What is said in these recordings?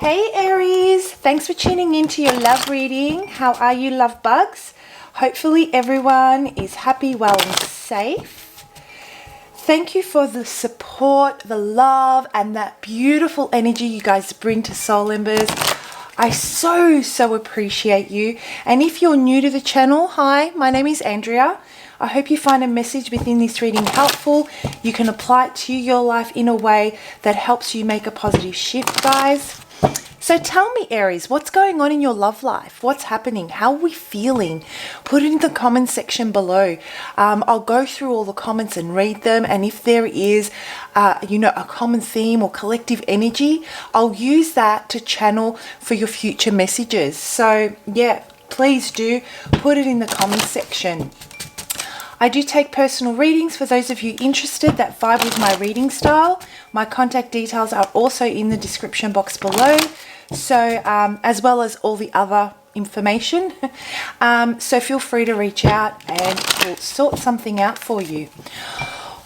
Hey Aries, thanks for tuning in to your love reading. How are you, love bugs? Hopefully everyone is happy, well and safe. Thank you for the support, the love and that beautiful energy you guys bring to Soul Embers. I so appreciate you. And if you're new to the channel, hi, my name is Andrea. I hope you find a message within this reading helpful. You can apply it to your life in a way that helps you make a positive shift, guys. So tell me, Aries, what's going on in your love life? What's happening? How are we feeling? Put it in the comment section below. I'll go through all the comments and read them. And if there is, a common theme or collective energy, I'll use that to channel for your future messages. So yeah, please do put it in the comment section. I do take personal readings for those of you interested that vibe with my reading style. My contact details are also in the description box below, so as well as all the other information. So feel free to reach out and we'll sort something out for you.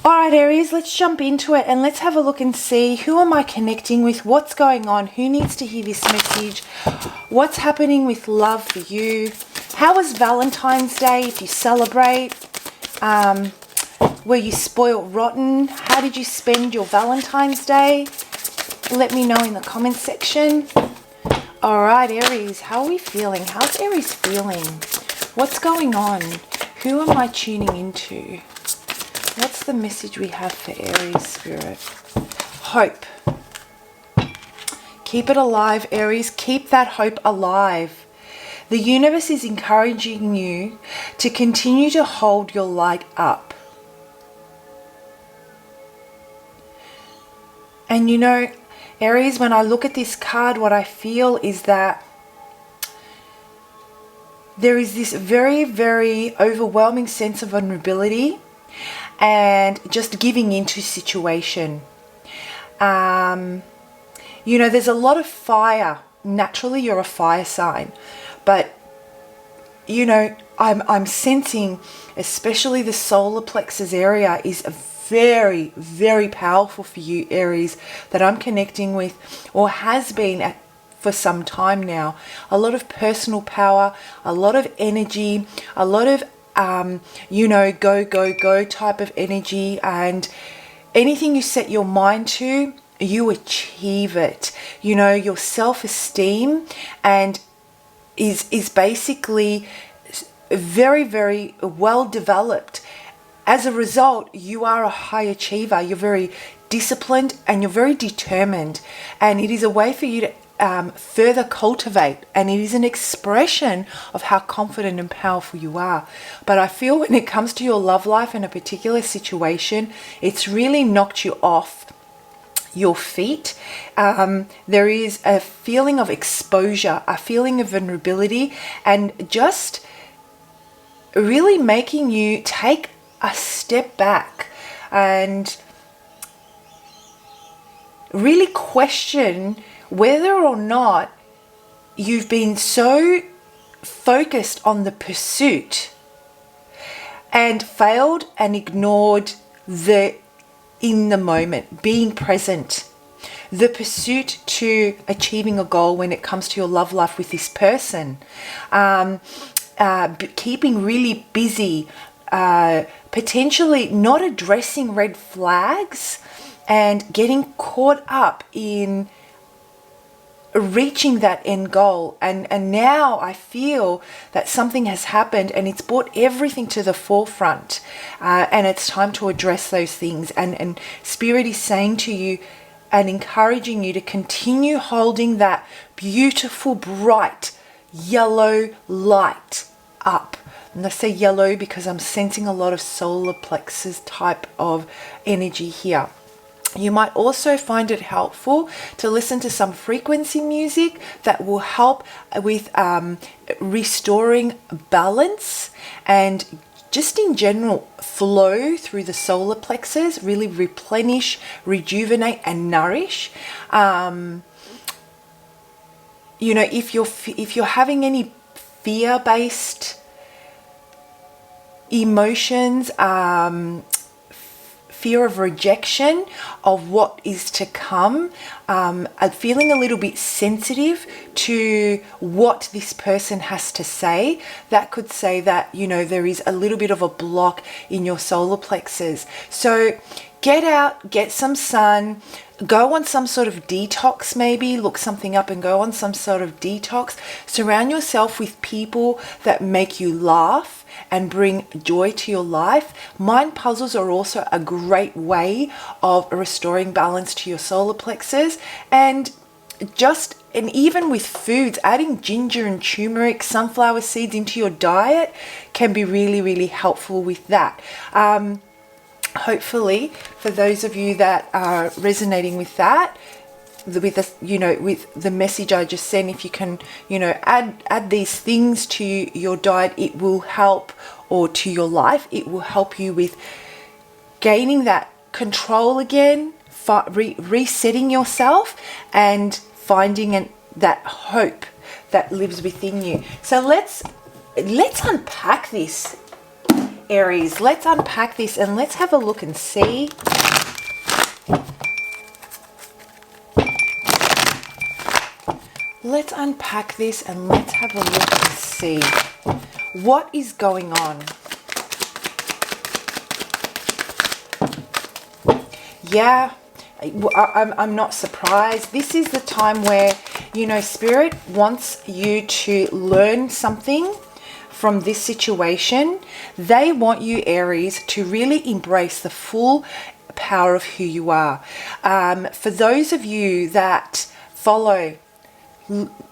All right, Aries, let's jump into it and let's have a look and see who am I connecting with, what's going on, who needs to hear this message, what's happening with love for you. How was Valentine's Day if you celebrate? Were you spoiled rotten? How did you spend your Valentine's Day? Let me know in the comment section. All right, Aries, how are we feeling? How's Aries feeling? What's going on? Who am I tuning into? What's the message we have for Aries Spirit? Hope. Keep it alive, Aries. Keep that hope alive. The universe is encouraging you to continue to hold your light up. And you know, Aries, when I look at this card, what I feel is that there is this very overwhelming sense of vulnerability and just giving into situation. There's a lot of fire. Naturally, you're a fire sign. But, I'm sensing, especially the solar plexus area is very powerful for you, Aries, that I'm connecting with or has been for some time now. A lot of personal power, a lot of energy, a lot of, go type of energy, and anything you set your mind to, you achieve it. Your self-esteem and is basically very well developed. As a result, you are a high achiever. You're very disciplined and you're very determined, and it is a way for you to further cultivate, and it is an expression of how confident and powerful you are. But I feel when it comes to your love life in a particular situation, it's really knocked you off your feet. There is a feeling of exposure, a feeling of vulnerability, and just really making you take a step back and really question whether or not you've been so focused on the pursuit and failed and ignored the in the moment, being present, the pursuit to achieving a goal when it comes to your love life with this person, keeping really busy, potentially not addressing red flags and getting caught up in reaching that end goal. And now I feel that something has happened and it's brought everything to the forefront, and it's time to address those things, and Spirit is saying to you and encouraging you to continue holding that beautiful bright yellow light up. And I say yellow because I'm sensing a lot of solar plexus type of energy here. You might also find it helpful to listen to some frequency music that will help with restoring balance and just in general flow through the solar plexus, really replenish, rejuvenate and nourish. If you're having any fear-based emotions, fear of rejection of what is to come, feeling a little bit sensitive to what this person has to say. That could say that, you know, there is a little bit of a block in your solar plexus. So get out, get some sun, go on some sort of detox, maybe look something up and go on some sort of detox. Surround yourself with people that make you laugh and bring joy to your life. Mind puzzles are also a great way of restoring balance to your solar plexus. And even with foods, adding ginger and turmeric, sunflower seeds into your diet can be really, really helpful with that. Hopefully, for those of you that are resonating with that, with the message I just sent, if you can, add these things to your diet, it will help, or to your life, it will help you with gaining that control again, resetting yourself, and finding that hope that lives within you. So let's unpack this, Aries. Let's unpack this and let's have a look and see. Let's unpack this and let's have a look and see what is going on. Yeah, I'm not surprised. This is the time where, Spirit wants you to learn something from this situation. They want you, Aries, to really embrace the full power of who you are. For those of you that follow,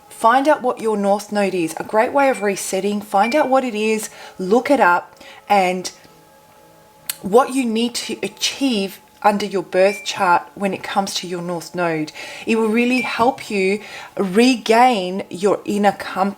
find out what your North Node is. A great way of resetting. Find out what it is, look it up, and what you need to achieve under your birth chart when it comes to your North Node. It will really help you regain your inner find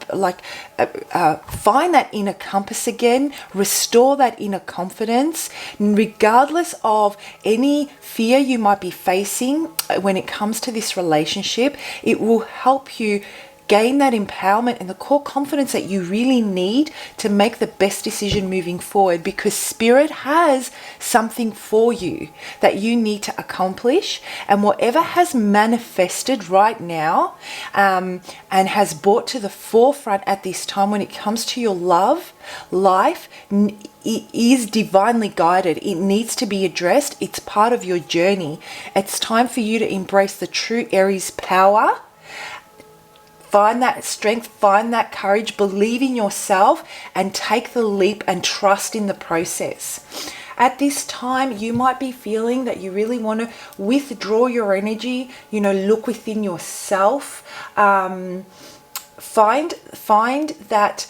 that inner compass again, restore that inner confidence, regardless of any fear you might be facing when it comes to this relationship. It will help you gain that empowerment and the core confidence that you really need to make the best decision moving forward, because Spirit has something for you that you need to accomplish. And whatever has manifested right now and has brought to the forefront at this time when it comes to your life, it is divinely guided. It needs to be addressed. It's part of your journey. It's time for you to embrace the true Aries power. Find that strength, find that courage, believe in yourself, and take the leap and trust in the process. At this time, you might be feeling that you really want to withdraw your energy, look within yourself. Find that,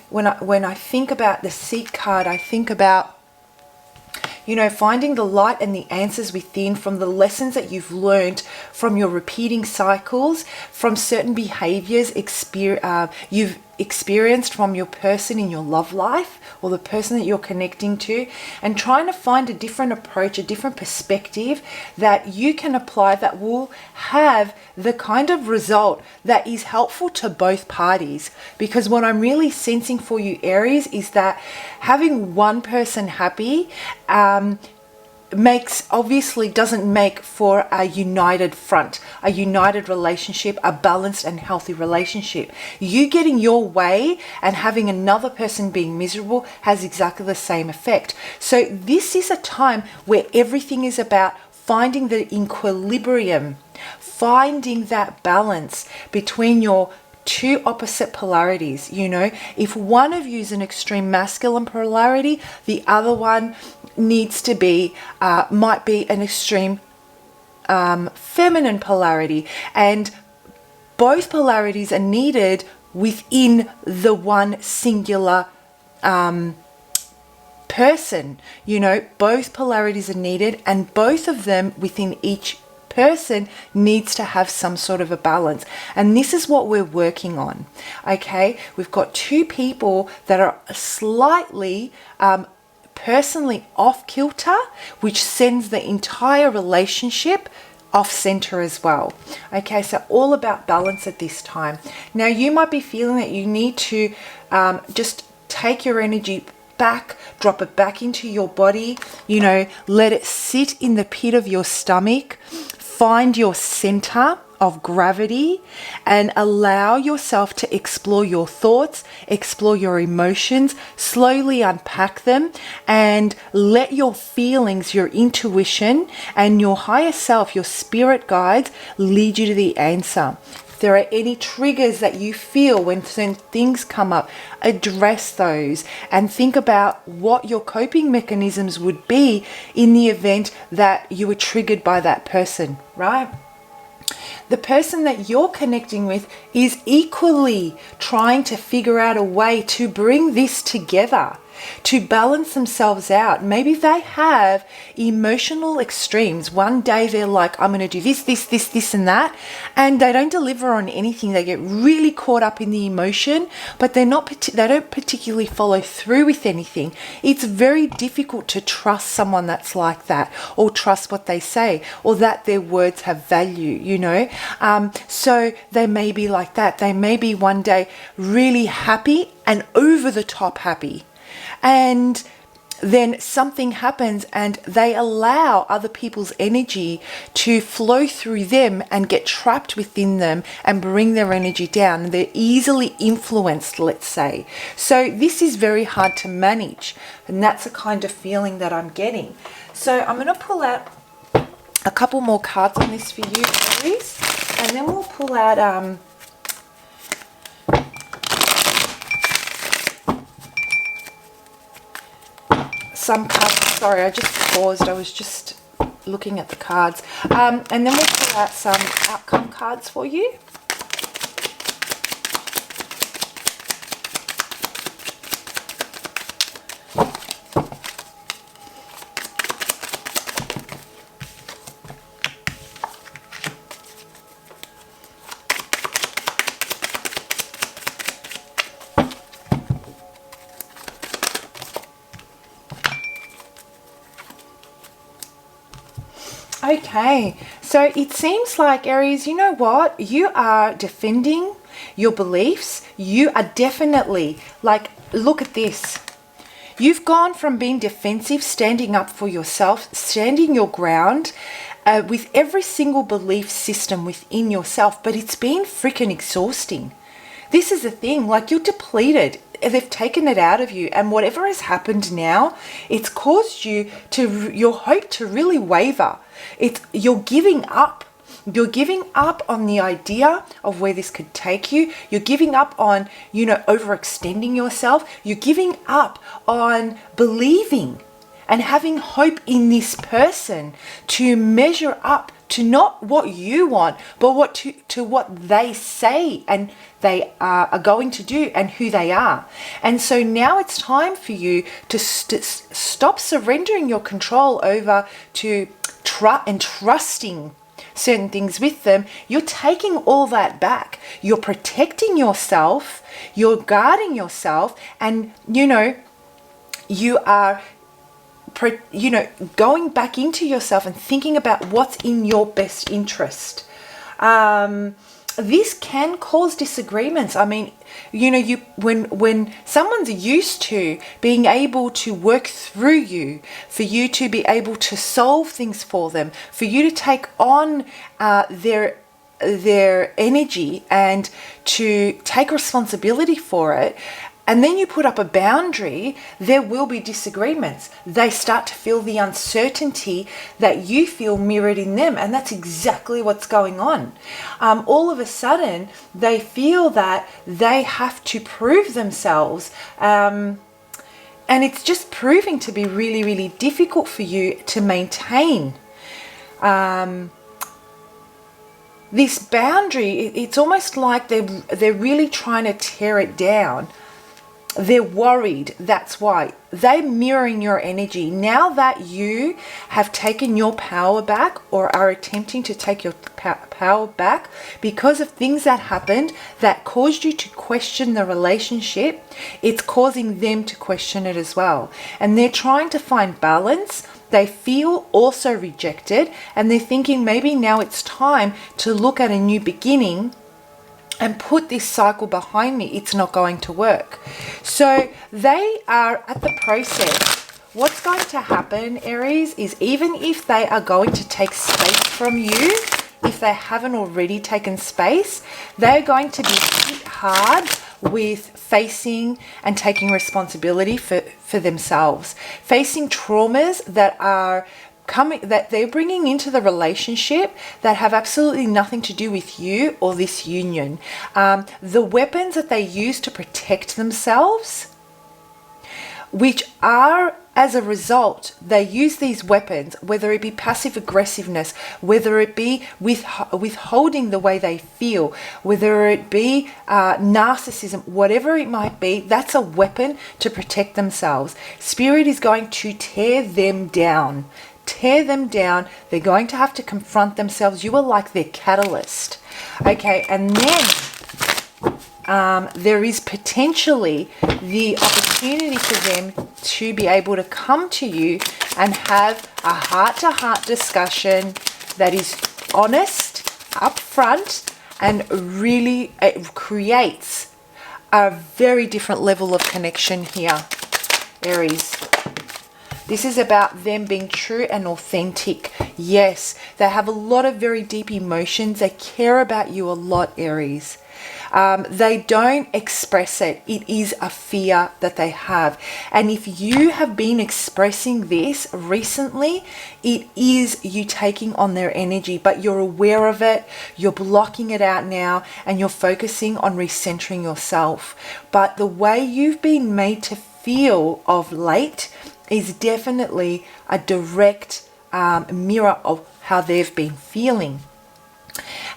when I think about the Seek card, I think about finding the light and the answers within from the lessons that you've learned from your repeating cycles, from certain behaviors you've experienced from your person in your love life or the person that you're connecting to, and trying to find a different approach, a different perspective that you can apply that will have the kind of result that is helpful to both parties. Because what I'm really sensing for you, Aries, is that having one person happy doesn't make for a united front, a united relationship, a balanced and healthy relationship. You getting your way and having another person being miserable has exactly the same effect. So this is a time where everything is about finding the equilibrium, finding that balance between your two opposite polarities. If one of you is an extreme masculine polarity, the other one needs to be might be an extreme feminine polarity, and both polarities are needed within the one singular person. Both polarities are needed, and both of them within each person needs to have some sort of a balance. And this is what we're working on. Okay, we've got two people that are slightly personally off kilter, which sends the entire relationship off center as well. Okay, so all about balance at this time. Now you might be feeling that you need to just take your energy back, drop it back into your body, you know, let it sit in the pit of your stomach. Find your center of gravity and allow yourself to explore your thoughts, explore your emotions, slowly unpack them, and let your feelings, your intuition, and your higher self, your spirit guides, lead you to the answer. If there are any triggers that you feel when certain things come up, address those and think about what your coping mechanisms would be in the event that you were triggered by that person, right? The person that you're connecting with is equally trying to figure out a way to bring this together, to balance themselves out. Maybe they have emotional extremes. One day they're like, I'm going to do this, and that, and they don't deliver on anything. They get really caught up in the emotion, but they don't particularly follow through with anything. It's very difficult to trust someone that's like that, or trust what they say, or that their words have value, you know. So they may be like that. They may be one day really happy and over the top happy, and then something happens and they allow other people's energy to flow through them and get trapped within them and bring their energy down. They're easily influenced, let's say. So this is very hard to manage, and that's the kind of feeling that I'm getting. So I'm going to pull out a couple more cards on this for you, Aries, and then we'll pull out some cards. Sorry, I just paused. I was just looking at the cards. And then we'll pull out some outcome cards for you. Okay, so it seems like, Aries, you know what? You are defending your beliefs. You are definitely, like, look at this. You've gone from being defensive, standing up for yourself, standing your ground with every single belief system within yourself, but it's been freaking exhausting. This is the thing, like, you're depleted. They've taken it out of you, and whatever has happened now, it's caused you to, your hope to really waver. You're giving up. You're giving up on the idea of where this could take you. You're giving up on, you know, overextending yourself. You're giving up on believing and having hope in this person to measure up to not what you want, but to what they say and they are going to do and who they are. And so now it's time for you to stop surrendering your control over to trusting certain things with them. You're taking all that back. You're protecting yourself. You're guarding yourself. And, you know, you are going back into yourself and thinking about what's in your best interest. This can cause disagreements. I mean, you know, when someone's used to being able to work through you, for you to be able to solve things for them, for you to take on their energy and to take responsibility for it, and then you put up a boundary, there will be disagreements. They start to feel the uncertainty that you feel mirrored in them. And that's exactly what's going on. All of a sudden, they feel that they have to prove themselves. And it's just proving to be really, really difficult for you to maintain this boundary. It's almost like they're really trying to tear it down. They're worried. That's why. They're mirroring your energy. Now that you have taken your power back, or are attempting to take your power back because of things that happened that caused you to question the relationship, it's causing them to question it as well. And they're trying to find balance. They feel also rejected, and they're thinking maybe now it's time to look at a new beginning and put this cycle behind me. It's not going to work. So they are at the process. What's going to happen, Aries, is even if they are going to take space from you, if they haven't already taken space, they're going to be hit hard with facing and taking responsibility for themselves, facing traumas that are coming, that they're bringing into the relationship that have absolutely nothing to do with you or this union. The weapons that they use to protect themselves, which are, as a result, they use these weapons, whether it be passive aggressiveness, whether it be withholding the way they feel, whether it be narcissism, whatever it might be, that's a weapon to protect themselves. Spirit is going to tear them down. Tear them down. They're going to have to confront themselves. You are like their catalyst. Okay, and then there is potentially the opportunity for them to be able to come to you and have a heart-to-heart discussion that is honest, upfront, and really it creates a very different level of connection here, Aries. This is about them being true and authentic. Yes, they have a lot of very deep emotions. They care about you a lot, Aries. They don't express it. It is a fear that they have. And if you have been expressing this recently, it is you taking on their energy, but you're aware of it, you're blocking it out now, and you're focusing on recentering yourself. But the way you've been made to feel of late is definitely a direct mirror of how they've been feeling.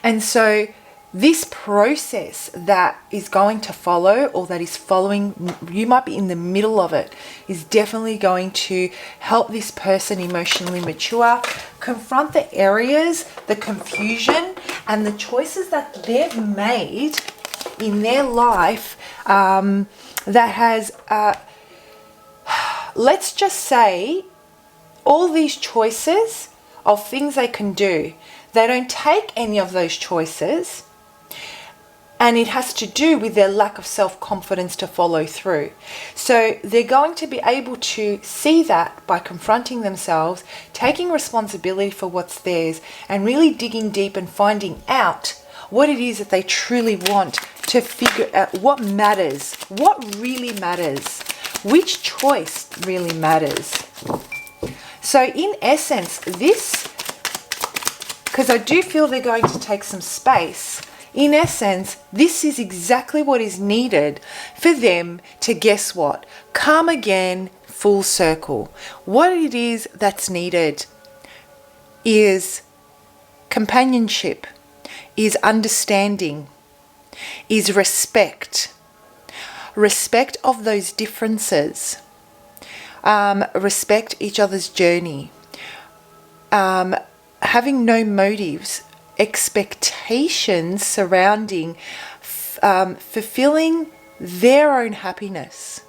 And so this process that is going to follow, or that is following, you might be in the middle of it, is definitely going to help this person emotionally mature, confront the areas, the confusion, and the choices that they've made in their life that has, let's just say, all these choices of things they can do. They don't take any of those choices. And it has to do with their lack of self-confidence to follow through. So they're going to be able to see that by confronting themselves, taking responsibility for what's theirs, and really digging deep and finding out what it is that they truly want, to figure out what matters, what really matters, which choice really matters. So in essence, this, because I do feel they're going to take some space, in essence, this is exactly what is needed for them to, guess what? Come again full circle. What it is that's needed is companionship, is understanding, is respect. Respect of those differences. Respect each other's journey. Having no motives. Expectations surrounding fulfilling their own happiness,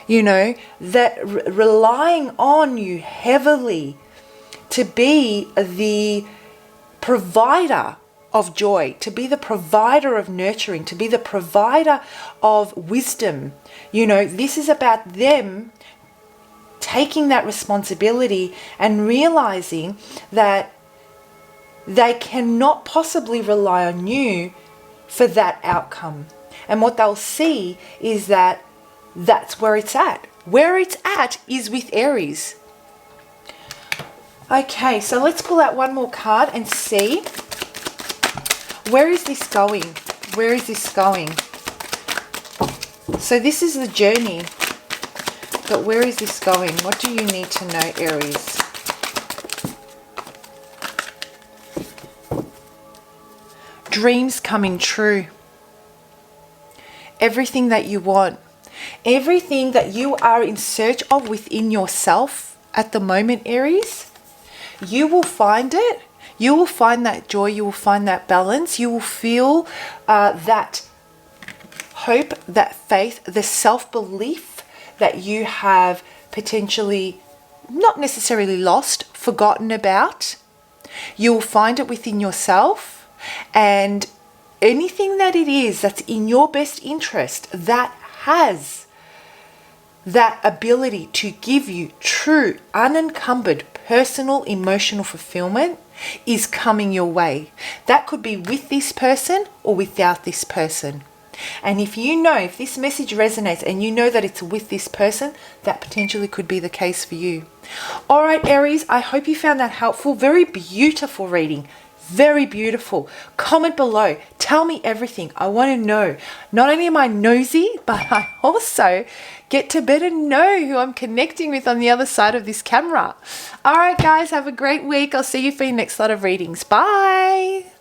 that relying on you heavily to be the provider of joy, to be the provider of nurturing, to be the provider of wisdom. This is about them taking that responsibility and realizing that they cannot possibly rely on you for that outcome. And what they'll see is that that's where it's at. Where it's at is with Aries. Okay, so let's pull out one more card and see, where is this going? Where is this going? So this is the journey, but where is this going? What do you need to know, Aries? Dreams coming true. Everything that you want. Everything that you are in search of within yourself at the moment, Aries, you will find it. You will find that joy. You will find that balance. You will feel that hope, that faith, the self-belief that you have potentially not necessarily lost, forgotten about. You will find it within yourself. And anything that it is that's in your best interest, that has that ability to give you true, unencumbered, personal, emotional fulfillment is coming your way. That could be with this person or without this person. And if you know, if this message resonates and you know that it's with this person, that potentially could be the case for you. All right, Aries, I hope you found that helpful. Very beautiful reading. Very beautiful. Comment below. Tell me everything. I want to know. Not only am I nosy, but I also get to better know who I'm connecting with on the other side of this camera. All right, guys, have a great week. I'll see you for your next lot of readings. Bye.